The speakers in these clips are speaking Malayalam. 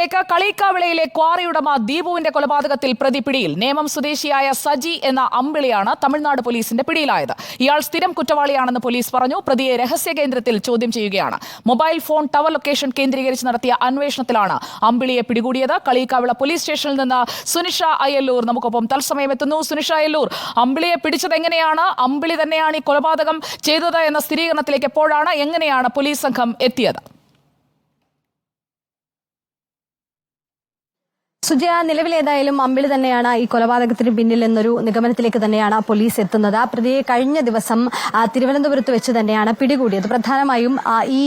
കളിക്കാവിളയിലെ ക്വാറി ഉടമ ദീപുവിന്റെ കൊലപാതകത്തിൽ പ്രതി പിടിയിൽ. നേമം സ്വദേശിയായ സജി എന്ന അമ്പിളിയാണ് തമിഴ്നാട് പോലീസിന്റെ പിടിയിലായത്. ഇയാൾ സ്ഥിരം കുറ്റവാളിയാണെന്ന് പോലീസ് പറഞ്ഞു. പ്രതിയെ രഹസ്യ കേന്ദ്രത്തിൽ ചോദ്യം ചെയ്യുകയാണ്. മൊബൈൽ ഫോൺ ടവർ ലൊക്കേഷൻ കേന്ദ്രീകരിച്ച് നടത്തിയ അന്വേഷണത്തിലാണ് അമ്പിളിയെ പിടികൂടിയത്. കളിക്കാവിള പോലീസ് സ്റ്റേഷനിൽ നിന്ന് സുനിഷ അയ്യല്ലൂർ നമുക്കൊപ്പം തത്സമയം എത്തുന്നു. സുനിഷ അയ്യല്ലൂർ, അമ്പിളിയെ പിടിച്ചത് എങ്ങനെയാണ്? അമ്പിളി തന്നെയാണ് ഈ കൊലപാതകം ചെയ്തത് എന്ന സ്ഥിരീകരണത്തിലേക്ക് എപ്പോഴാണ്, എങ്ങനെയാണ് പോലീസ് സംഘം എത്തിയത്? സുജയ, നിലവിലേതായാലും അമ്പിളി തന്നെയാണ് ഈ കൊലപാതകത്തിന് പിന്നിൽ എന്നൊരു നിഗമനത്തിലേക്ക് തന്നെയാണ് പോലീസ് എത്തുന്നത്. പ്രതിയെ കഴിഞ്ഞ ദിവസം തിരുവനന്തപുരത്ത് വെച്ച് തന്നെയാണ് പിടികൂടിയത്. പ്രധാനമായും ഈ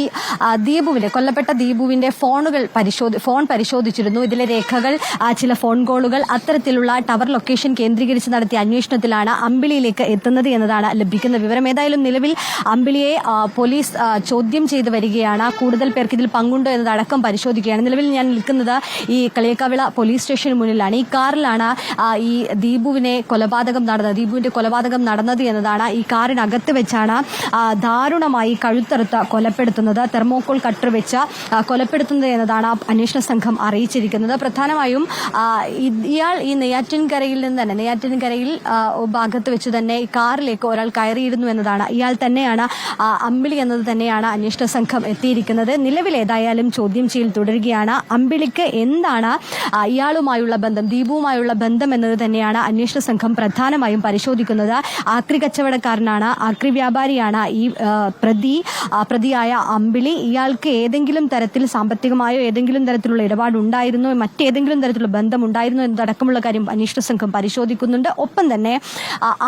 കൊല്ലപ്പെട്ട ദീപുവിന്റെ ഫോൺ പരിശോധിച്ചിരുന്നു. ഇതിലെ രേഖകൾ, ചില ഫോൺ കോളുകൾ, അത്തരത്തിലുള്ള ടവർ ലൊക്കേഷൻ കേന്ദ്രീകരിച്ച് നടത്തിയ അന്വേഷണത്തിലാണ് അമ്പിളിയിലേക്ക് എത്തുന്നത് എന്നതാണ് ലഭിക്കുന്ന വിവരം. ഏതായാലും നിലവിൽ അമ്പിളിയെ പോലീസ് ചോദ്യം ചെയ്ത് വരികയാണ്. കൂടുതൽ പേർക്ക് ഇതിൽ പങ്കുണ്ടോ എന്നതടക്കം പരിശോധിക്കുകയാണ്. നിലവിൽ ഞാൻ നിൽക്കുന്നത് ഈ കളിയക്കാവിള പോലീസ് സ്റ്റേഷന് മുന്നിലാണ്. ഈ കാറിലാണ് ഈ ദീപുവിന്റെ കൊലപാതകം നടന്നത് എന്നതാണ്. ഈ കാറിനകത്ത് വെച്ചാണ് ദാരുണമായി കഴുത്തറുത്ത് കൊലപ്പെടുത്തുന്നത്, തെർമോക്കോൾ കട്ടർ വെച്ച് കൊലപ്പെടുത്തുന്നത് എന്നതാണ് അന്വേഷണ സംഘം അറിയിച്ചിരിക്കുന്നത്. പ്രധാനമായും ഇയാൾ ഈ നെയ്യാറ്റിൻകരയിൽ ഭാഗത്ത് വെച്ച് തന്നെ ഈ കാറിലേക്ക് ഒരാൾ കയറിയിരുന്നു എന്നതാണ്. ഇയാൾ തന്നെയാണ് അമ്പിളി എന്നത് തന്നെയാണ് അന്വേഷണ സംഘം എത്തിയിരിക്കുന്നത്. നിലവിലേതായാലും ചോദ്യം ചെയ്യൽ തുടരുകയാണ്. അമ്പിളിക്ക് എന്താണ് ഇയാളുമായുള്ള ബന്ധം, ദീപുവുമായുള്ള ബന്ധം എന്നത് തന്നെയാണ് അന്വേഷണ സംഘം പ്രധാനമായും പരിശോധിക്കുന്നത്. ആക്രി കച്ചവടക്കാരനാണ്, ആക്രി വ്യാപാരിയാണ് ഈ പ്രതിയായ അമ്പിളി. ഇയാൾക്ക് ഏതെങ്കിലും തരത്തിൽ സാമ്പത്തികമായോ ഏതെങ്കിലും തരത്തിലുള്ള ഇടപാടുണ്ടായിരുന്നോ, മറ്റേതെങ്കിലും തരത്തിലുള്ള ബന്ധമുണ്ടായിരുന്നോ എന്നതടക്കമുള്ള കാര്യം അന്വേഷണ സംഘം പരിശോധിക്കുന്നുണ്ട്. ഒപ്പം തന്നെ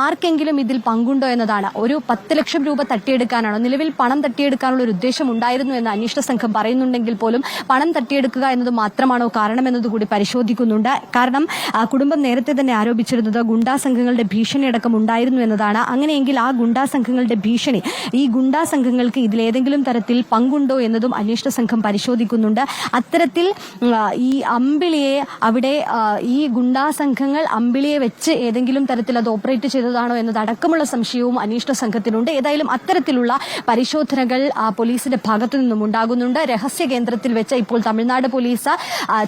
ആർക്കെങ്കിലും ഇതിൽ പങ്കുണ്ടോ എന്നതാണ്. ഒരു 10 ലക്ഷം രൂപ തട്ടിയെടുക്കാനാണോ, നിലവിൽ പണം തട്ടിയെടുക്കാനുള്ള ഒരു ഉദ്ദേശം ഉണ്ടായിരുന്നു എന്ന് അന്വേഷണ സംഘം പറയുന്നുണ്ടെങ്കിൽ പോലും പണം തട്ടിയെടുക്കുക എന്നത് മാത്രമാണോ കാരണമെന്നതുകൂടി പരിശോധിക്കുന്നുണ്ട്. കാരണം കുടുംബം നേരത്തെ തന്നെ ആരോപിച്ചിരുന്നത് ഗുണ്ടാ സംഘങ്ങളുടെ ഭീഷണി അടക്കം ഉണ്ടായിരുന്നു എന്നതാണ്. അങ്ങനെയെങ്കിൽ ആ ഗുണ്ടാ സംഘങ്ങളുടെ ഭീഷണി, ഈ ഗുണ്ടാ സംഘങ്ങൾക്ക് ഇതിലേതെങ്കിലും തരത്തിൽ പങ്കുണ്ടോ എന്നതും അന്വേഷണ സംഘം പരിശോധിക്കുന്നുണ്ട്. അത്തരത്തിൽ ഈ അമ്പിളിയെ അവിടെ ഈ ഗുണ്ടാ സംഘങ്ങൾ അമ്പിളിയെ വെച്ച് ഏതെങ്കിലും തരത്തിൽ അത് ഓപ്പറേറ്റ് ചെയ്തതാണോ എന്നതടക്കമുള്ള സംശയവും അന്വേഷണ സംഘത്തിനുണ്ട്. ഏതായാലും അത്തരത്തിലുള്ള പരിശോധനകൾ പോലീസിന്റെ ഭാഗത്തു നിന്നും ഉണ്ടാകുന്നുണ്ട്. രഹസ്യ കേന്ദ്രത്തിൽ വെച്ച് ഇപ്പോൾ തമിഴ്നാട് പോലീസ്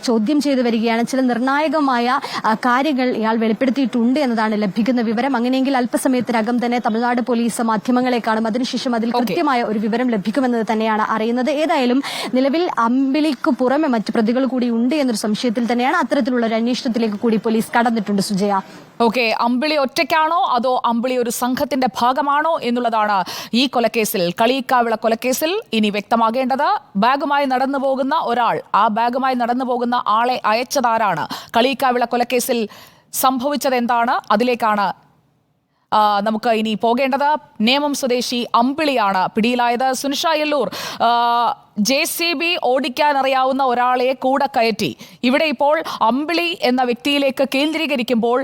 ചോദ്യം ചെയ്തു വരികയാണ്. ചില നിർണായകമായ കാര്യങ്ങൾ ഇയാൾ വെളിപ്പെടുത്തിയിട്ടുണ്ട് എന്നതാണ് ലഭിക്കുന്ന വിവരം. അങ്ങനെയെങ്കിൽ അല്പസമയത്തിനകം തന്നെ തമിഴ്നാട് പോലീസ് മാധ്യമങ്ങളെ കാണും. അതിനുശേഷം അതിൽ കൃത്യമായ ഒരു വിവരം ലഭിക്കുമെന്നത് തന്നെയാണ് അറിയുന്നത്. ഏതായാലും നിലവിൽ അമ്പിളിക്ക് പുറമെ മറ്റ് പ്രതികൾ കൂടി ഉണ്ട് എന്നൊരു സംശയത്തിൽ തന്നെയാണ് അത്തരത്തിലുള്ള ഒരു അന്വേഷണത്തിലേക്ക് കൂടി പോലീസ് കടന്നിട്ടുണ്ട്. സുജയ, അമ്പിളി ഒറ്റയ്ക്കാണോ അതോ അമ്പിളി ഒരു സംഘത്തിന്റെ ഭാഗമാണോ എന്നുള്ളതാണ് ഈ കൊലക്കേസിൽ, കളിക്കാവിള കൊലക്കേസിൽ ഇനി വ്യക്തമാകേണ്ടത്. ബാഗുമായി നടന്നു പോകുന്ന ഒരാൾ, ആ ബാഗുമായി നടന്നു പോകുന്ന ആളെ അയച്ചതാരാണ്? കളിക്കാവിള കൊലക്കേസിൽ സംഭവിച്ചത് എന്താണ്? അതിലേക്കാണ് നമുക്ക് ഇനി പോകേണ്ടത്. നേമം സ്വദേശി അമ്പിളിയാണ് പിടിയിലായത്. സുനിഷ അയ്യല്ലൂർ, JCB ഓടിക്കാനറിയാവുന്ന ഒരാളെ കൂടെ കയറ്റി ഇവിടെ ഇപ്പോൾ അമ്പിളി എന്ന വ്യക്തിയിലേക്ക് കേന്ദ്രീകരിക്കുമ്പോൾ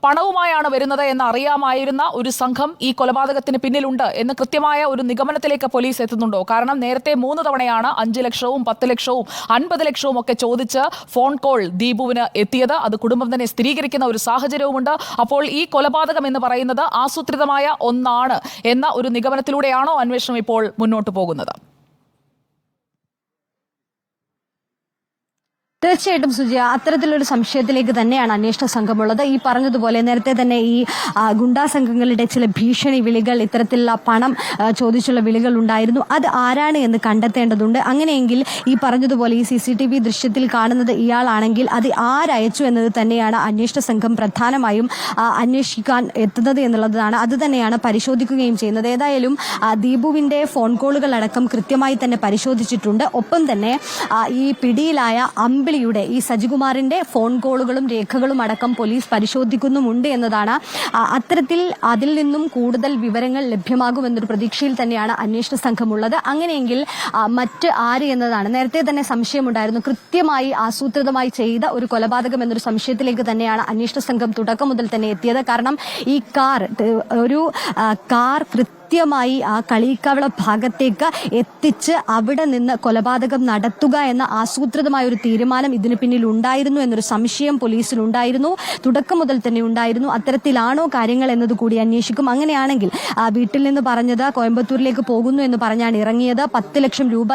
പണവുമായാണ് വരുന്നത് എന്ന് അറിയാമായിരുന്ന ഒരു സംഘം ഈ കൊലപാതകത്തിന് പിന്നിലുണ്ട് എന്ന് കൃത്യമായ ഒരു നിഗമനത്തിലേക്ക് പോലീസ് എത്തുന്നുണ്ടോ? കാരണം നേരത്തെ 3 തവണയാണ് 5 ലക്ഷവും 10 ലക്ഷവും 50 ലക്ഷവും ഒക്കെ ചോദിച്ച് ഫോൺ കോൾ ദീപുവിന് എത്തിയത്. അത് കുടുംബം തന്നെ സ്ഥിരീകരിക്കുന്ന ഒരു സാഹചര്യവുമുണ്ട്. അപ്പോൾ ഈ കൊലപാതകം എന്ന് പറയുന്നത് ആസൂത്രിതമായ ഒന്നാണ് എന്ന ഒരു നിഗമനത്തിലൂടെയാണോ അന്വേഷണം ഇപ്പോൾ മുന്നോട്ട് പോകുന്നത്? തീർച്ചയായിട്ടും സുജയ, അത്തരത്തിലൊരു സംശയത്തിലേക്ക് തന്നെയാണ് അന്വേഷണ സംഘമുള്ളത്. ഈ പറഞ്ഞതുപോലെ നേരത്തെ തന്നെ ഈ ഗുണ്ടാ സംഘങ്ങളുടെ ചില ഭീഷണി വിളികൾ, ഇത്തരത്തിലുള്ള പണം ചോദിച്ചുള്ള വിളികൾ ഉണ്ടായിരുന്നു. അത് ആരാണ് എന്ന് കണ്ടെത്തേണ്ടതുണ്ട്. അങ്ങനെയെങ്കിൽ ഈ പറഞ്ഞതുപോലെ ഈ CCTV ദൃശ്യത്തിൽ കാണുന്നത് ഇയാളാണെങ്കിൽ അത് ആരയച്ചു എന്നത് തന്നെയാണ് അന്വേഷണ സംഘം പ്രധാനമായും അന്വേഷിക്കാൻ എത്തുന്നത് എന്നുള്ളതാണ്. അത് തന്നെയാണ് പരിശോധിക്കുകയും ചെയ്യുന്നത്. ഏതായാലും ദീപുവിന്റെ ഫോൺ കോളുകൾ അടക്കം കൃത്യമായി തന്നെ പരിശോധിച്ചിട്ടുണ്ട്. ഒപ്പം തന്നെ ഈ പിടിയിലായ അമ്പിളിയുടെ, ഈ സജികുമാറിന്റെ ഫോൺ കോളുകളും രേഖകളും അടക്കം പോലീസ് പരിശോധിക്കുന്നുമുണ്ട് എന്നതാണ്. അത്തരത്തിൽ അതിൽ നിന്നും കൂടുതൽ വിവരങ്ങൾ ലഭ്യമാകുമെന്നൊരു പ്രതീക്ഷയിൽ തന്നെയാണ് അന്വേഷണ സംഘമുള്ളത്. അങ്ങനെയെങ്കിൽ മറ്റ് ആര് എന്നതാണ്. നേരത്തെ തന്നെ സംശയമുണ്ടായിരുന്നു, കൃത്യമായി ആസൂത്രിതമായി ചെയ്ത ഒരു കൊലപാതകം എന്നൊരു സംശയത്തിലേക്ക് തന്നെയാണ് അന്വേഷണ സംഘം തുടക്കം മുതൽ തന്നെ എത്തിയത്. കാരണം ഈ കാർ കൃത്യമായി ആ കളിയിക്കാവിള ഭാഗത്തേക്ക് എത്തിച്ച് അവിടെ നിന്ന് കൊലപാതകം നടത്തുക എന്ന ആസൂത്രിതമായ ഒരു തീരുമാനം ഇതിന് പിന്നിൽ ഉണ്ടായിരുന്നു എന്നൊരു സംശയം പോലീസിനുണ്ടായിരുന്നു. തുടക്കം മുതൽ തന്നെ ഉണ്ടായിരുന്നു. അത്തരത്തിലാണോ കാര്യങ്ങൾ എന്നത് കൂടി അന്വേഷിക്കും. അങ്ങനെയാണെങ്കിൽ വീട്ടിൽ നിന്ന് പറഞ്ഞത് കോയമ്പത്തൂരിലേക്ക് പോകുന്നു എന്ന് പറഞ്ഞാണ് ഇറങ്ങിയത്. 10 ലക്ഷം രൂപ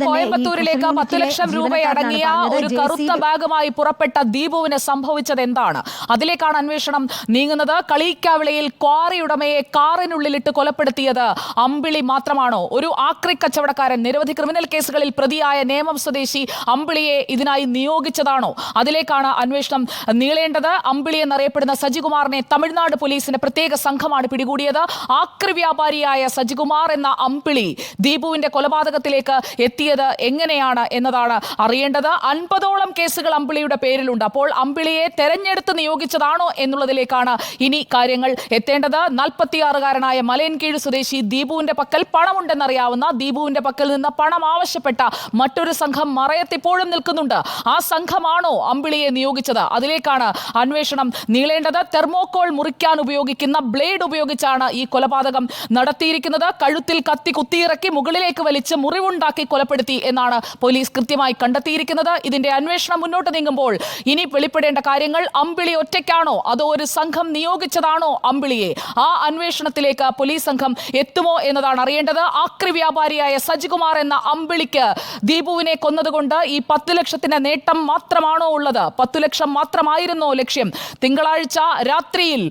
കോയമ്പത്തൂരിലേക്ക് 10 ലക്ഷം രൂപയടങ്ങിയ ഒരു കറുത്ത ബാഗുമായി പുറപ്പെട്ട ദീപുവിന് സംഭവിച്ചത് എന്താണ്? അതിലേക്കാണ് അന്വേഷണം നീങ്ങുന്നത്. കളിയിക്കാവിളയിൽ ക്വാറി ഉടമയെ കാറിനുള്ളിലിട്ട് കൊലപ്പെടുത്തിയത് അമ്പിളി മാത്രമാണോ? ഒരു ആക്രി കച്ചവടക്കാരൻ, നിരവധി ക്രിമിനൽ കേസുകളിൽ പ്രതിയായ നേമം സ്വദേശി അമ്പിളിയെ ഇതിനായി നിയോഗിച്ചതാണോ? അതിലേക്കാണ് അന്വേഷണം നീളേണ്ടത്. അമ്പിളി എന്നറിയപ്പെടുന്ന സജികുമാറിനെ തമിഴ്നാട് പോലീസിന്റെ പ്രത്യേക സംഘമാണ് പിടികൂടിയത്. ആക്രി വ്യാപാരിയായ സജികുമാർ എന്ന അമ്പിളി ദീപുവിന്റെ കൊലപാതകത്തിലേക്ക് എത്തിയത് എങ്ങനെയാണ് എന്നതാണ് അറിയേണ്ടത്. 50ഓളം കേസുകൾ അമ്പിളിയുടെ പേരിലുണ്ട്. അപ്പോൾ അമ്പിളിയെ തെരഞ്ഞെടുത്ത് നിയോഗിച്ചതാണോ എന്നുള്ളതിലേക്കാണ് ഇനി കാര്യങ്ങൾ എത്തേണ്ടത്. 46-കാരനായ മലയൻകീഴ് സ്വദേശി ദീപുവിന്റെ പക്കൽ പണമുണ്ടെന്നറിയാവുന്ന, ദീപുവിന്റെ പക്കൽ നിന്ന് പണം ആവശ്യപ്പെട്ട മറ്റൊരു സംഘം മറയത്തിപ്പോഴും നിൽക്കുന്നുണ്ട്. ആ സംഘമാണോ അമ്പിളിയെ നിയോഗിച്ചത്? അതിലേക്കാണ് അന്വേഷണം നീളേണ്ടത്. തെർമോകോൾ മുറിക്കാൻ ഉപയോഗിക്കുന്ന ബ്ലേഡ് ഉപയോഗിച്ചാണ് ഈ കൊലപാതകം നടത്തിയിരിക്കുന്നത്. കഴുത്തിൽ കത്തി കുത്തിയിറക്കി മുകളിലേക്ക് വലിച്ച് മുറിവുണ്ടാക്കി കൊലപ്പെടുത്തി എന്നാണ് പോലീസ് കൃത്യമായി കണ്ടെത്തിയിരിക്കുന്നത്. ഇതിന്റെ അന്വേഷണം മുന്നോട്ട് നീങ്ങുമ്പോൾ ഇനി വെളിപ്പെടേണ്ട കാര്യങ്ങൾ, അമ്പിളി ഒറ്റയ്ക്കാണോ അതോ ഒരു സംഘം നിയോഗിച്ചതാണോ അമ്പിളിയെ? ആ അന്വേഷണത്തിലേക്ക് പോലീസ് സംഘം എത്തുമോ എന്നതാണ് അറിയേണ്ടത്. ആക്രി വ്യാപാരിയായ സജികുമാർ എന്ന അമ്പിളിക്ക് ദീപുവിനെ കൊന്നതുകൊണ്ട് ഈ 10 ലക്ഷത്തിന്റെ നേട്ടം മാത്രമാണോ ഉള്ളത്? 10 ലക്ഷം മാത്രമായിരുന്നോ ലക്ഷ്യം? തിങ്കളാഴ്ച രാത്രിയിൽ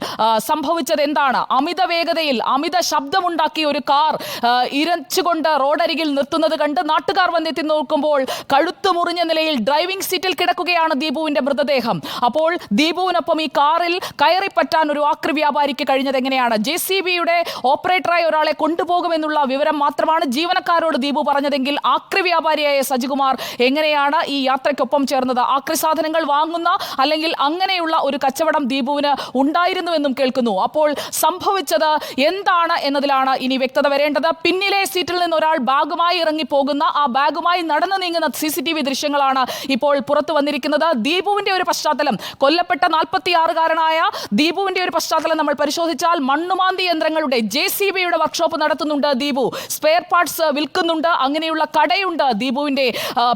സംഭവിച്ചത് എന്താണ്? അമിത വേഗതയിൽ അമിത ശബ്ദമുണ്ടാക്കിയ ഒരു കാർ ഇരച്ചുകൊണ്ട് റോഡരികിൽ നിർത്തുന്നത് കണ്ട് നാട്ടുകാർ വന്നെത്തി നോക്കുമ്പോൾ കഴുത്തു മുറിഞ്ഞ നിലയിൽ ഡ്രൈവിംഗ് സീറ്റിൽ കിടക്കുകയാണ് ദീപുവിന്റെ മൃതദേഹം. അപ്പോൾ ദീപുവിനൊപ്പം ഈ കാറിൽ കയറിപ്പറ്റാൻ ഒരു ആക്രി വ്യാപാരിക്ക് കഴിഞ്ഞത് എങ്ങനെയാണ്? JCBയുടെ ഓപ്പറേറ്ററായി ഒരാളെ കൊണ്ടുപോകുമെന്നുള്ള വിവരം മാത്രമാണ് ജീവനക്കാരോട് ദീപു പറഞ്ഞതെങ്കിൽ ആക്രി വ്യാപാരിയായ സജികുമാർ എങ്ങനെയാണ് ഈ യാത്രയ്ക്കൊപ്പം ചേർന്നത്? ആക്രി സാധനങ്ങൾ വാങ്ങുന്ന അല്ലെങ്കിൽ അങ്ങനെയുള്ള ഒരു കച്ചവടം ദീപുവിന് ഉണ്ടായിരുന്നുവെന്നും കേൾക്കുന്നു. അപ്പോൾ സംഭവിച്ചത് എന്താണ് എന്നതിലാണ് ഇനി വ്യക്തത വരേണ്ടത്. പിന്നിലെ സീറ്റിൽ നിന്ന് ഒരാൾ ബാഗുമായി ഇറങ്ങിപ്പോകുന്ന, ആ ബാഗുമായി നടന്നു നീങ്ങുന്ന CCTV ദൃശ്യങ്ങളാണ് ഇപ്പോൾ പുറത്തു വന്നിരിക്കുന്നത്. ദീപുവിന്റെ ഒരു പശ്ചാത്തലം, കൊല്ലപ്പെട്ട 46-കാരനായ ദീപുവിന്റെ ഒരു പശ്ചാത്തലം നമ്മൾ പരിശോധിച്ചാൽ മണ്ണുമാന്തി യന്ത്രങ്ങളുടെ JCBയുടെ വർക്ക്ഷോപ്പ് നടത്തുന്നുണ്ട് ദീപു. സ്പെയർ പാർട്സ് വിൽക്കുന്നുണ്ട്. അങ്ങനെയുള്ള കടയുണ്ട് ദീപുവിന്റെ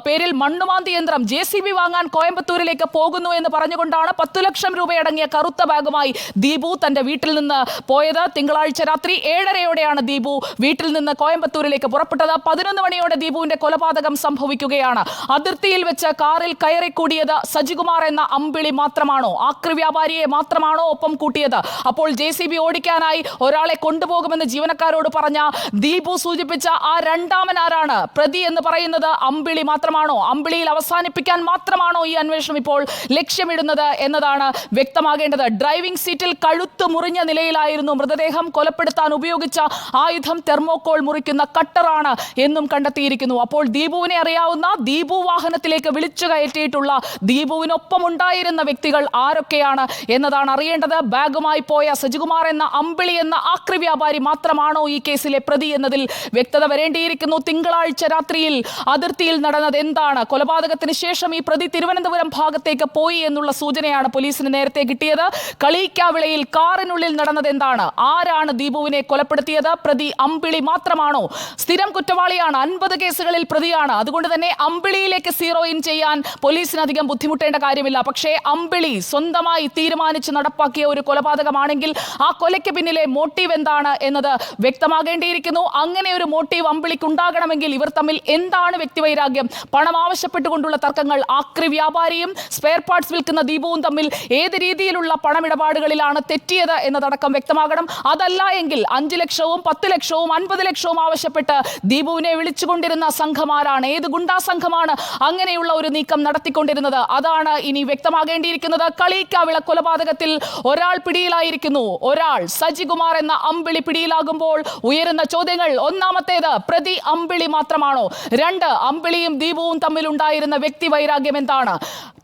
പേരിൽ. മണ്ണുമാന്തി യന്ത്രം JCB വാങ്ങാൻ കോയമ്പത്തൂരിലേക്ക് പോകുന്നു എന്ന് പറഞ്ഞുകൊണ്ടാണ് 10 ലക്ഷം രൂപയടങ്ങിയ കറുത്ത ബാഗുമായി ദീപു തന്റെ വീട്ടിൽ നിന്ന് പോയത്. തിങ്കളാഴ്ച രാത്രി 7:30യോടെയാണ് ദീപു വീട്ടിൽ നിന്ന് കോയമ്പത്തൂരിലേക്ക് പുറപ്പെട്ടത്. 11 മണിയോടെ ദീപുവിന്റെ കൊലപാതകം സംഭവിക്കുകയാണ്. അതിർത്തിയിൽ വെച്ച് കാറിൽ കയറിക്കൂടിയത് സജികുമാർ എന്ന അമ്പിളി മാത്രമാണോ? ആക്രി വ്യാപാരിയെ മാത്രമാണോ ഒപ്പം കൂട്ടിയത്? അപ്പോൾ JCB ഓടിക്കാനായി ഒരാളെ കൊണ്ടുപോകുമെന്ന് ജീവനക്കാരോട് പറഞ്ഞ ദീപു സൂചിപ്പിച്ച ആ രണ്ടാമൻ ആരാണ്? പ്രതി എന്ന് പറയുന്നത് അമ്പിളി മാത്രമാണോ? അമ്പിളിയിൽ അവസാനിപ്പിക്കാൻ മാത്രമാണോ ഈ അന്വേഷണം ഇപ്പോൾ ലക്ഷ്യമിടുന്നത് എന്നതാണ് വ്യക്തമാകേണ്ടത്. ഡ്രൈവിംഗ് സീറ്റിൽ കഴുത്ത് മുറിഞ്ഞ നിലയിലായിരുന്നു മൃതദേഹം. കൊലപ്പെടുത്താൻ ഉപയോഗിച്ച ആയുധം തെർമോകോൾ മുറിക്കുന്ന കട്ടറാണ് എന്നും കണ്ടെത്തിയിരിക്കുന്നു. അപ്പോൾ ദീപുവിനെ അറിയാവുന്ന, ദീപു വാഹനത്തിലേക്ക് വിളിച്ചു കയറ്റിയിട്ടുള്ള, ദീപുവിനൊപ്പം ഉണ്ടായിരുന്ന വ്യക്തികൾ ആരൊക്കെയാണ് എന്നതാണ് അറിയേണ്ടത്. ബാഗുമായി പോയ സജികുമാർ എന്ന അമ്പിളി എന്ന ആക്രി വ്യാപാരി മാത്രമാണോ ഈ കേസിലെ പ്രതി എന്നതിൽ വ്യക്തത വരേണ്ടിയിരിക്കുന്നു. തിങ്കളാഴ്ച രാത്രിയിൽ അതിർത്തിയിൽ നടന്നത് എന്താണ്? കൊലപാതകത്തിന് ശേഷം ഈ പ്രതി തിരുവനന്തപുരം ഭാഗത്തേക്ക് പോയി എന്നുള്ള സൂചനയാണ് പോലീസിന് നേരത്തെ കിട്ടിയത്. കളിയിക്കാവിളയിൽ കാറിനുള്ളിൽ നടന്നത് എന്താണ്? ആരാണ് ദീപുവിനെ കൊലപ്പെടുത്തിയത്? പ്രതി അമ്പിളി മാത്രമാണോ? സ്ഥിരം കുറ്റവാളിയാണ്, 50 കേസുകളിൽ പ്രതിയാണ്. അതുകൊണ്ട് തന്നെ അമ്പിളിയിലേക്ക് സീറോ ഇൻ ചെയ്യാൻ പോലീസിന് അധികം ബുദ്ധിമുട്ടേണ്ട കാര്യമില്ല. പക്ഷേ അമ്പിളി സ്വന്തമായി തീരുമാനിച്ച് നടപ്പാക്കിയ ഒരു കൊലപാതകമാണെങ്കിൽ ആ കൊലയ്ക്ക് പിന്നിലെ മോട്ടീവ് എന്താണ് എന്നത് വ്യക്തമാകേണ്ടിയിരിക്കുന്നു. അങ്ങനെ ഒരു മോട്ടീവ് അമ്പിളിക്ക് ഉണ്ടാകണമെങ്കിൽ ഇവർ തമ്മിൽ എന്താണ് വ്യക്തിവൈരാഗ്യം? പണം ആവശ്യപ്പെട്ടുകൊണ്ടുള്ള തർക്കങ്ങൾ. ആക്രി വ്യാപാരിയും സ്പെയർ പാർട്സ് വിൽക്കുന്ന ദീപുവും തമ്മിൽ ഏത് രീതിയിലുള്ള പണമിടപാടുകളിലാണ് തെറ്റിയത് എന്നതടക്കം വ്യക്തമാകണം. അതല്ല എങ്കിൽ 5 ലക്ഷവും 10 ലക്ഷവും 50 ലക്ഷവും ആവശ്യപ്പെട്ട് ദീപുവിനെ വിളിച്ചുകൊണ്ടിരുന്ന സംഘമാരാണ്? ഏത് ഗുണ്ടാ സംഘമാണ് അങ്ങനെയുള്ള ഒരു നീക്കം നടത്തിക്കൊണ്ടിരുന്നത്? അതാണ് ഇനി വ്യക്തമാകേണ്ടിയിരിക്കുന്നത്. കളിയിക്കാവിള കൊലപാതകത്തിൽ ഒരാൾ പിടിയിലായിരിക്കുന്നു. ഒരാൾ, സജികുമാർ എന്ന അമ്പിളി പിടിയിലാകുമ്പോൾ ഉയരുന്ന ചോദ്യങ്ങൾ: ഒന്നാമത്തേത്, പ്രതി അമ്പിളി മാത്രമാണോ? 2, അമ്പിളിയും ദീപുവും തമ്മിലുണ്ടായിരുന്ന വ്യക്തി വൈരാഗ്യം എന്താണ്?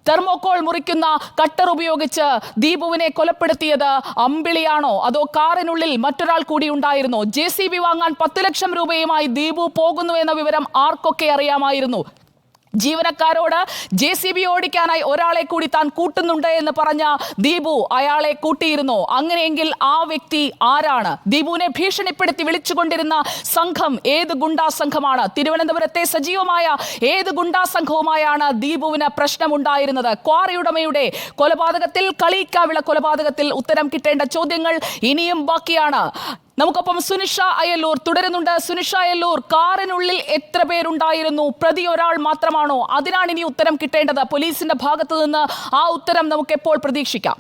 തെർമോകോൾ മുറിക്കുന്ന കട്ടർ ഉപയോഗിച്ച് ദീപുവിനെ കൊലപ്പെടുത്തിയത് അമ്പിളിയാണോ അതോ കാറിനുള്ളിൽ മറ്റൊരാൾ കൂടി ഉണ്ടായിരുന്നോ? JCB വാങ്ങാൻ 10 ലക്ഷം രൂപയുമായി ദീപു പോകുന്നു എന്ന വിവരം ആർക്കൊക്കെ അറിയാമായിരുന്നു? ജീവനക്കാരോട് JCB ഓടിക്കാനായി ഒരാളെ കൂടി താൻ കൂട്ടുന്നുണ്ട് എന്ന് പറഞ്ഞ ദീപു അയാളെ കൂട്ടിയിരുന്നോ? അങ്ങനെയെങ്കിൽ ആ വ്യക്തി ആരാണ്? ദീപുവിനെ ഭീഷണിപ്പെടുത്തി വിളിച്ചുകൊണ്ടിരുന്ന സംഘം ഏത് ഗുണ്ടാ സംഘമാണ്? തിരുവനന്തപുരത്തെ സജീവമായ ഏത് ഗുണ്ടാ സംഘവുമായാണ് ദീപുവിന് പ്രശ്നമുണ്ടായിരുന്നത്? ക്വാറി ഉടമയുടെ കൊലപാതകത്തിൽ, കളിയിക്കാവിള കൊലപാതകത്തിൽ ഉത്തരം കിട്ടേണ്ട ചോദ്യങ്ങൾ ഇനിയും ബാക്കിയാണ്. നമുക്കൊപ്പം സുനിഷ അയല്ലൂർ തുടരുന്നുണ്ട്. സുനിഷ അയല്ലൂർ, കാറിനുള്ളിൽ എത്ര പേരുണ്ടായിരുന്നു? പ്രതി ഒരാൾ മാത്രമാണോ? അതിനാണ് ഇനി ഉത്തരം കിട്ടേണ്ടത്. പോലീസിന്റെ ഭാഗത്തു നിന്ന് ആ ഉത്തരം നമുക്ക് എപ്പോൾ പ്രതീക്ഷിക്കാം?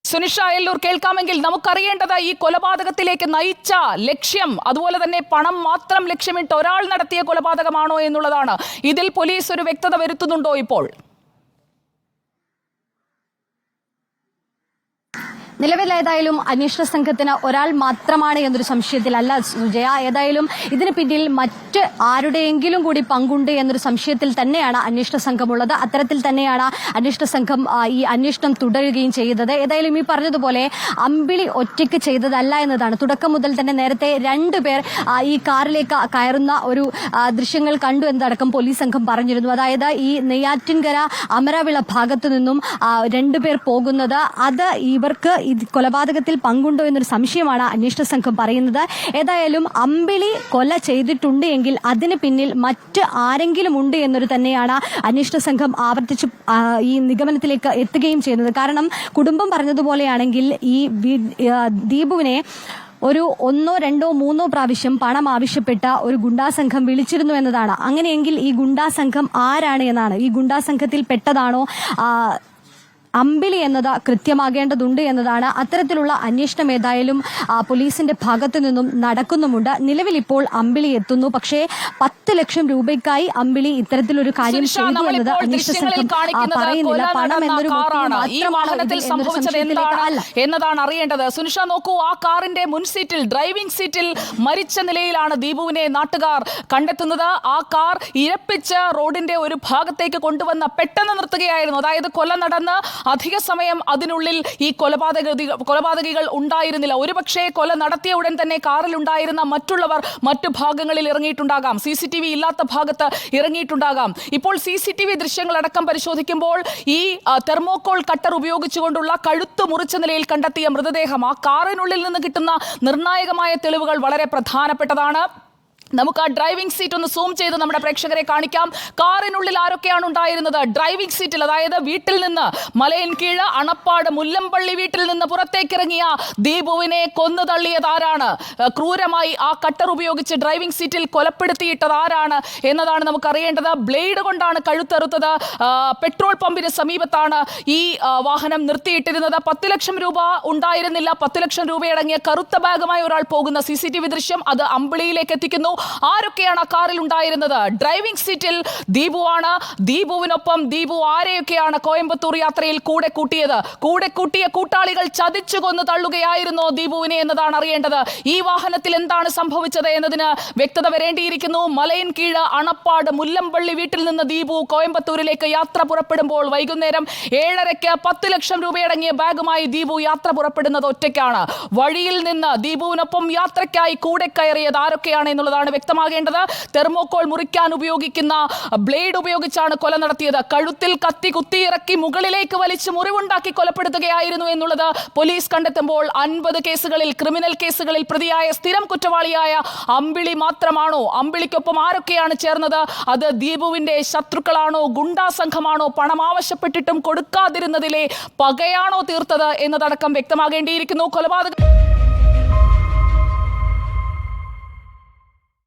സുനിഷ അയല്ലൂർ, കേൾക്കാമെങ്കിൽ നമുക്കറിയേണ്ടത് ഈ കൊലപാതകത്തിലേക്ക് നയിച്ച ലക്ഷ്യം, അതുപോലെ തന്നെ പണം മാത്രം ലക്ഷ്യമിട്ട് ഒരാൾ നടത്തിയ കൊലപാതകമാണോ എന്നുള്ളതാണ്. ഇതിൽ പോലീസ് ഒരു വ്യക്തത വരുത്തുന്നുണ്ടോ ഇപ്പോൾ? നിലവിലേതായാലും അന്വേഷണ സംഘത്തിന് ഒരാൾ മാത്രമാണ് എന്നൊരു സംശയത്തിലല്ല സുജയ. ഏതായാലും ഇതിന് പിന്നിൽ മറ്റ് ആരുടെയെങ്കിലും കൂടി പങ്കുണ്ട് എന്നൊരു സംശയത്തിൽ തന്നെയാണ് അന്വേഷണ സംഘമുള്ളത്. അത്തരത്തിൽ തന്നെയാണ് അന്വേഷണ സംഘം ഈ അന്വേഷണം തുടരുകയും ചെയ്തത്. ഏതായാലും ഈ പറഞ്ഞതുപോലെ അമ്പിളി ഒറ്റയ്ക്ക് ചെയ്തതല്ല എന്നതാണ്. തുടക്കം മുതൽ തന്നെ നേരത്തെ രണ്ടുപേർ ഈ കാറിലേക്ക് കയറുന്ന ഒരു ദൃശ്യങ്ങൾ കണ്ടു എന്നതടക്കം പോലീസ് സംഘം പറഞ്ഞിരുന്നു. അതായത് ഈ നെയ്യാറ്റിൻകര അമരവിള ഭാഗത്തു നിന്നും രണ്ടുപേർ പോകുന്നത്, അത് ഇവർക്ക് കൊലപാതകത്തിൽ പങ്കുണ്ടോ എന്നൊരു സംശയമാണ് അന്വേഷണ സംഘം പറയുന്നത്. ഏതായാലും അമ്പിളി കൊല ചെയ്തിട്ടുണ്ട് എങ്കിൽ അതിന് പിന്നിൽ മറ്റ് ആരെങ്കിലും ഉണ്ട് എന്നൊരു തന്നെയാണ് അന്വേഷണ സംഘം ആവർത്തിച്ച് ഈ നിഗമനത്തിലേക്ക് എത്തുകയും ചെയ്യുന്നത്. കാരണം കുടുംബം പറഞ്ഞതുപോലെയാണെങ്കിൽ ഈ ദീപുവിനെ ഒരു 1, 2, 3 പ്രാവശ്യം പണം ആവശ്യപ്പെട്ട ഒരു ഗുണ്ടാസംഘം വിളിച്ചിരുന്നു എന്നതാണ്. അങ്ങനെയെങ്കിൽ ഈ ഗുണ്ടാസംഘം ആരാണ് എന്നാണ്. ഈ ഗുണ്ടാസംഘത്തിൽ പെട്ടതാണോ അമ്പിളി എന്നത് കൃത്യമാകേണ്ടതുണ്ട് എന്നതാണ്. അത്തരത്തിലുള്ള അന്വേഷണം ഏതായാലും പോലീസിന്റെ ഭാഗത്തു നിന്നും നടക്കുന്നുമുണ്ട്. നിലവിൽ ഇപ്പോൾ അമ്പിളി എത്തുന്നു. പക്ഷേ 10 ലക്ഷം രൂപയ്ക്കായി അമ്പിളി ഇത്തരത്തിലൊരു കാര്യം ചെയ്തു എന്നത് അന്വേഷണ സംഘം പറയുന്നില്ല. പണം എന്നൊരു എന്നതാണ് അറിയേണ്ടത്. സുനിഷ, നോക്കൂ, ആ കാറിന്റെ മുൻ സീറ്റിൽ, ഡ്രൈവിംഗ് സീറ്റിൽ മരിച്ച നിലയിലാണ് ദീപുവിനെ നാട്ടുകാർ കണ്ടെത്തുന്നത്. ആ കാർ ഇരപ്പിച്ച് റോഡിന്റെ ഒരു ഭാഗത്തേക്ക് കൊണ്ടുവന്ന് പെട്ടെന്ന് നിർത്തുകയായിരുന്നു. അതായത് കൊല നടന്ന് അധിക സമയം അതിനുള്ളിൽ ഈ കൊലപാതകികൾ ഉണ്ടായിരുന്നില്ല. ഒരുപക്ഷെ കൊല നടത്തിയ ഉടൻ തന്നെ കാറിലുണ്ടായിരുന്ന മറ്റുള്ളവർ മറ്റു ഭാഗങ്ങളിൽ ഇറങ്ങിയിട്ടുണ്ടാകാം, CCTV ഇല്ലാത്ത ഭാഗത്ത് ഇറങ്ങിയിട്ടുണ്ടാകാം. ഇപ്പോൾ CCTV ദൃശ്യങ്ങളടക്കം പരിശോധിക്കുമ്പോൾ ഈ തെർമോകോൾ കട്ടർ ഉപയോഗിച്ചുകൊണ്ടുള്ള കഴുത്ത് മുറിച്ച നിലയിൽ കണ്ടെത്തിയ മൃതദേഹം, ആ കാറിനുള്ളിൽ നിന്ന് കിട്ടുന്ന നിർണായകമായ തെളിവുകൾ വളരെ പ്രധാനപ്പെട്ടതാണ്. നമുക്ക് ആ ഡ്രൈവിംഗ് സീറ്റ് ഒന്ന് സൂം ചെയ്ത് നമ്മുടെ പ്രേക്ഷകരെ കാണിക്കാം. കാറിനുള്ളിൽ ആരൊക്കെയാണ് ഉണ്ടായിരുന്നത്? ഡ്രൈവിംഗ് സീറ്റിൽ, അതായത് വീട്ടിൽ നിന്ന്, മലയൻകീഴ് അണപ്പാട് മുല്ലമ്പള്ളി വീട്ടിൽ നിന്ന് പുറത്തേക്കിറങ്ങിയ ദീപുവിനെ കൊന്നു തള്ളിയത് ആരാണ്? ക്രൂരമായി ആ കട്ടർ ഉപയോഗിച്ച് ഡ്രൈവിംഗ് സീറ്റിൽ കൊലപ്പെടുത്തിയിട്ടത് ആരാണ് എന്നതാണ് നമുക്ക് അറിയേണ്ടത്. ബ്ലേഡ് കൊണ്ടാണ് കഴുത്തെറുത്തത്. പെട്രോൾ പമ്പിന് സമീപത്താണ് ഈ വാഹനം നിർത്തിയിട്ടിരുന്നത്. 10 ലക്ഷം രൂപ ഉണ്ടായിരുന്നില്ല. 10 ലക്ഷം രൂപയടങ്ങിയ കറുത്ത ബാഗുമായി ഒരാൾ പോകുന്ന CCTV ദൃശ്യം അത് അമ്പിളിയിലേക്ക് എത്തിക്കുന്നു. ആരൊക്കെയാണ് ആ കാറിൽ ഉണ്ടായിരുന്നത്? ഡ്രൈവിംഗ് സീറ്റിൽ ദീപുവാണ്. ദീപുവിനൊപ്പം ദീപു ആരെയൊക്കെയാണ് കോയമ്പത്തൂർ യാത്രയിൽ കൂടെ കൂട്ടിയ കൂട്ടാളികൾ ചതിച്ചു കൊന്നു തള്ളുകയായിരുന്നോ ദീപുവിനെ എന്നതാണ് അറിയേണ്ടത്. ഈ വാഹനത്തിൽ എന്താണ് സംഭവിച്ചത് എന്നതിന് വ്യക്തത വരേണ്ടിയിരിക്കുന്നു. മലയൻകീഴ് അണപ്പാട് മുല്ലമ്പള്ളി വീട്ടിൽ നിന്ന് ദീപു കോയമ്പത്തൂരിലേക്ക് യാത്ര പുറപ്പെടുമ്പോൾ വൈകുന്നേരം 7:30 10 ലക്ഷം രൂപയടങ്ങിയ ബാഗുമായി ദീപു യാത്ര പുറപ്പെടുന്നത് ഒറ്റയ്ക്കാണ്. വഴിയിൽ നിന്ന് ദീപുവിനൊപ്പം യാത്രയ്ക്കായി കൂടെ കയറിയത് ആരൊക്കെയാണ് എന്നുള്ളതാണ് വ്യക്തമാകേണ്ടത്. തെർമോകോൾ മുറിക്കാൻ ഉപയോഗിക്കുന്ന ബ്ലേഡ് ഉപയോഗിച്ചാണ് കൊല നടത്തിയത്. കഴുത്തിൽ കത്തി കുത്തിയിറക്കി മുകളിലേക്ക് വലിച്ച് മുറിവുണ്ടാക്കി കൊലപ്പെടുത്തുകയായിരുന്നു എന്നുള്ളത് പോലീസ് കണ്ടെത്തുമ്പോൾ 50 കേസുകളിൽ, ക്രിമിനൽ കേസുകളിൽ പ്രതിയായ സ്ഥിരം കുറ്റവാളിയായ അമ്പിളി മാത്രമാണോ? അമ്പിളിക്കൊപ്പം ആരൊക്കെയാണ് ചേർന്നത്? അത് ദീപുവിന്റെ ശത്രുക്കളാണോ? ഗുണ്ടാ സംഘമാണോ? പണം ആവശ്യപ്പെട്ടിട്ടും കൊടുക്കാതിരുന്നതിലെ പകയാണോ തീർത്തത് എന്നതടക്കം വ്യക്തമാകേണ്ടിയിരിക്കുന്നു. കൊലപാതകം